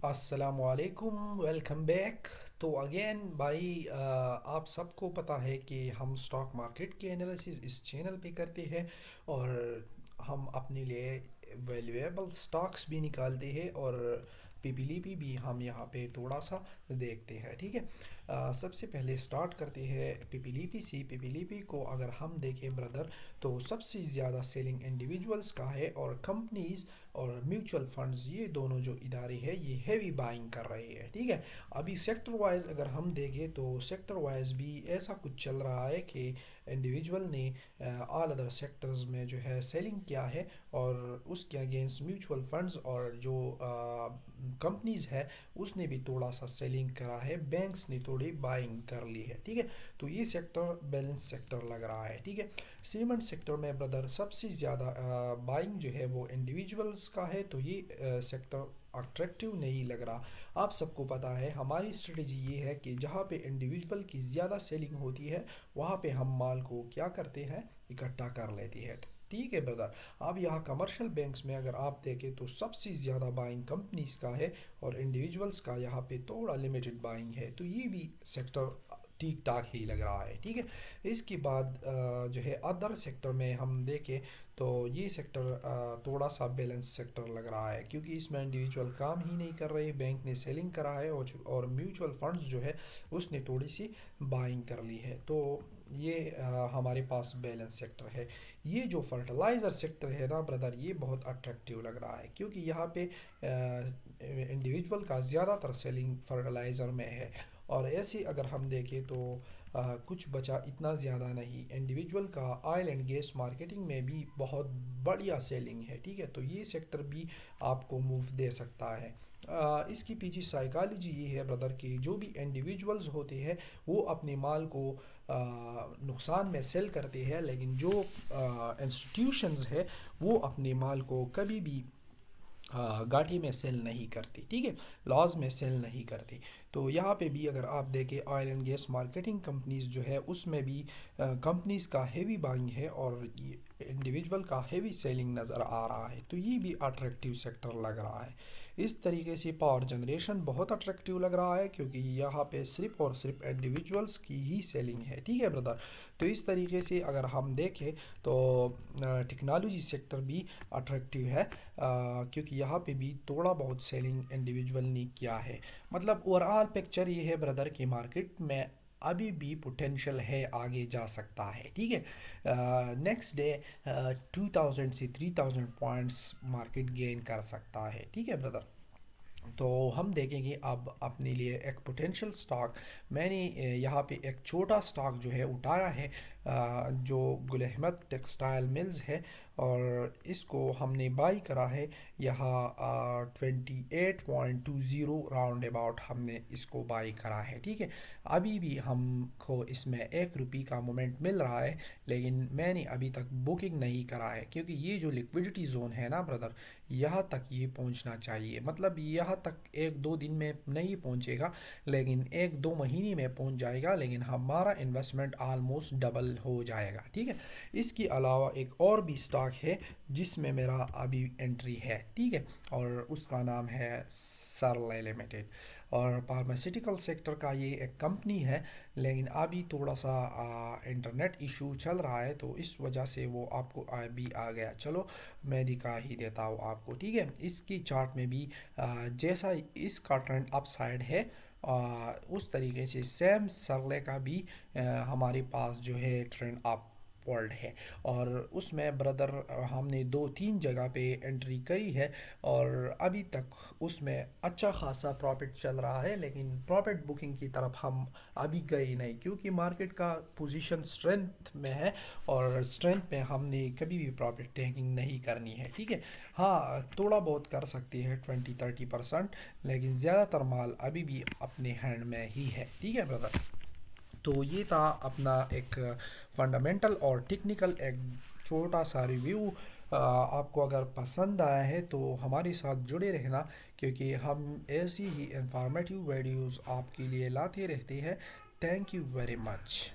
असलकुम, welcome back. तो again भाई, आप सबको पता है कि हम स्टॉक मार्केट के एनालिसिस इस चैनल पे करते हैं और हम अपने लिए वैल्यूएबल स्टॉक्स भी निकालते हैं और पीपीलीपी भी हम यहाँ पे थोड़ा सा देखते हैं। ठीक है। सबसे पहले स्टार्ट करते हैं पीपीलीपी से। पीपीलीपी को अगर हम देखें ब्रदर, तो सबसे ज़्यादा सेलिंग इंडिविजुअल्स का है और कंपनीज और म्यूचुअल फंड्स, ये दोनों जो इदारे हैं ये हैवी बाइंग कर रहे हैं। ठीक है। अभी सेक्टर वाइज अगर हम देखें तो सेक्टर वाइज भी ऐसा कुछ चल रहा है कि इंडिविजुअल ने ऑल अदर सेक्टर्स में जो है सेलिंग किया है और उसके अगेंस्ट म्यूचुअल फंड्स और जो कंपनीज है उसने भी थोड़ा सा सेलिंग करा है, बैंक्स ने थोड़ी बाइंग कर ली है। ठीक है। तो ये सेक्टर बैलेंस सेक्टर लग रहा है। ठीक है। सीमेंट सेक्टर में ब्रदर सबसे ज़्यादा बाइंग जो है वो इंडिविजुअल्स का है, तो ये सेक्टर अट्रैक्टिव नहीं लग रहा। आप सबको पता है हमारी स्ट्रेटजी ये है कि जहाँ पे इंडिविजुअल की ज़्यादा सेलिंग होती है वहाँ पे हम माल को क्या करते हैं, इकट्ठा कर लेते हैं। ठीक है ब्रदर। अब यहाँ कमर्शियल बैंक्स में अगर आप देखें तो सबसे ज़्यादा बाइंग कंपनीज का है और इंडिविजुअल्स का यहाँ पे थोड़ा लिमिटेड बाइंग है, तो ये भी सेक्टर ठीक ठाक ही लग रहा है। ठीक है। इसके बाद जो है अदर सेक्टर में हम देखें तो ये सेक्टर थोड़ा सा बैलेंस सेक्टर लग रहा है, क्योंकि इसमें इंडिविजुअल काम ही नहीं कर रहे, बैंक ने सेलिंग करा है और म्यूचुअल फंड्स जो है उसने थोड़ी सी बाइंग कर ली है। तो ये हमारे पास बैलेंस सेक्टर है। ये जो फर्टिलाइज़र सेक्टर है ना ब्रदर, ये बहुत अट्रैक्टिव लग रहा है, क्योंकि यहाँ पे इंडिविजुअल का ज़्यादातर सेलिंग फर्टिलाइज़र में है और ऐसे अगर हम देखें तो कुछ बचा इतना ज़्यादा नहीं। इंडिविजुअल का ऑयल एंड गैस मार्केटिंग में भी बहुत बढ़िया सेलिंग है। ठीक है। तो ये सेक्टर भी आपको मूव दे सकता है। इसकी पीछे साइकोलॉजी ये है ब्रदर कि जो भी इंडिविजुअल्स होते हैं वो अपने माल को नुकसान में सेल करते हैं, लेकिन जो इंस्टीट्यूशंस है वो अपने माल को कभी भी घाटे में सेल नहीं करती। ठीक है। लॉस में सेल नहीं करती। तो यहाँ पे भी अगर आप देखें oil and gas marketing companies जो है उसमें भी कंपनीज का हेवी बाइंग है और इंडिविजुअल का हेवी सेलिंग नज़र आ रहा है, तो ये भी अट्रैक्टिव सेक्टर लग रहा है। इस तरीके से पावर जनरेशन बहुत अट्रैक्टिव लग रहा है, क्योंकि यहाँ पे सिर्फ और सिर्फ इंडिविजुअल्स की ही सेलिंग है। ठीक है ब्रदर। तो इस तरीके से अगर हम देखें तो टेक्नोलॉजी सेक्टर भी अट्रैक्टिव है, क्योंकि यहाँ पे भी थोड़ा बहुत सेलिंग इंडिविजुअल ने किया है। मतलब ओवरऑल पिक्चर ये है ब्रदर कि मार्केट में अभी भी पोटेंशियल है, आगे जा सकता है। ठीक है। नेक्स्ट डे 2000 से 3000 पॉइंट्स मार्केट गेन कर सकता है। ठीक है ब्रदर। तो हम देखेंगे अब अपने लिए एक पोटेंशियल स्टॉक। मैंने यहाँ पे एक छोटा स्टॉक जो है उठाया है, जो गुल अहमद टेक्सटाइल मिल्स है और इसको हमने बाई करा है यहाँ 28.20 राउंड अबाउट हमने इसको बाई करा है। ठीक है। अभी भी हमको इसमें 1 रुपये का मोमेंट मिल रहा है, लेकिन मैंने अभी तक बुकिंग नहीं करा है, क्योंकि ये जो लिक्विडिटी जोन है ना ब्रदर, यहाँ तक ये पहुँचना चाहिए। मतलब यहाँ तक 1-2 दिन में नहीं पहुँचेगा, लेकिन 1-2 महीने में पहुँच जाएगा, लेकिन हमारा इन्वेस्टमेंट आलमोस्ट डबल हो जाएगा। ठीक है। इसके अलावा एक और भी स्टॉक है जिसमें मेरा अभी एंट्री है। ठीक है। और उसका नाम है सरले लिमिटेड और फार्मास्यूटिकल सेक्टर का ये एक कंपनी है, लेकिन अभी थोड़ा सा इंटरनेट इशू चल रहा है, तो इस वजह से वो आपको अभी आ गया। चलो मैं दिखा ही देता हूँ आपको। ठीक है। इसकी चार्ट में भी जैसा इसका ट्रेंड अप साइड है, उस तरीके से सेम सरले का भी हमारे पास जो है ट्रेंड अप वर्ल्ड है और उसमें ब्रदर हमने 2-3 जगह पे एंट्री करी है और अभी तक उसमें अच्छा खासा प्रॉफिट चल रहा है, लेकिन प्रॉफिट बुकिंग की तरफ हम अभी गए नहीं, क्योंकि मार्केट का पोजीशन स्ट्रेंथ में है और स्ट्रेंथ में हमने कभी भी प्रॉफिट टेकिंग नहीं करनी है। ठीक है। हाँ, थोड़ा बहुत कर सकती है 20-30%, लेकिन ज़्यादातर माल अभी भी अपने हैंड में ही है। ठीक है ब्रदर। तो ये था अपना एक फंडामेंटल और टेक्निकल एक छोटा सा रिव्यू। आपको अगर पसंद आया है तो हमारे साथ जुड़े रहना, क्योंकि हम ऐसी ही इंफॉर्मेटिव वीडियोस आपके लिए लाते रहते हैं। Thank you very much.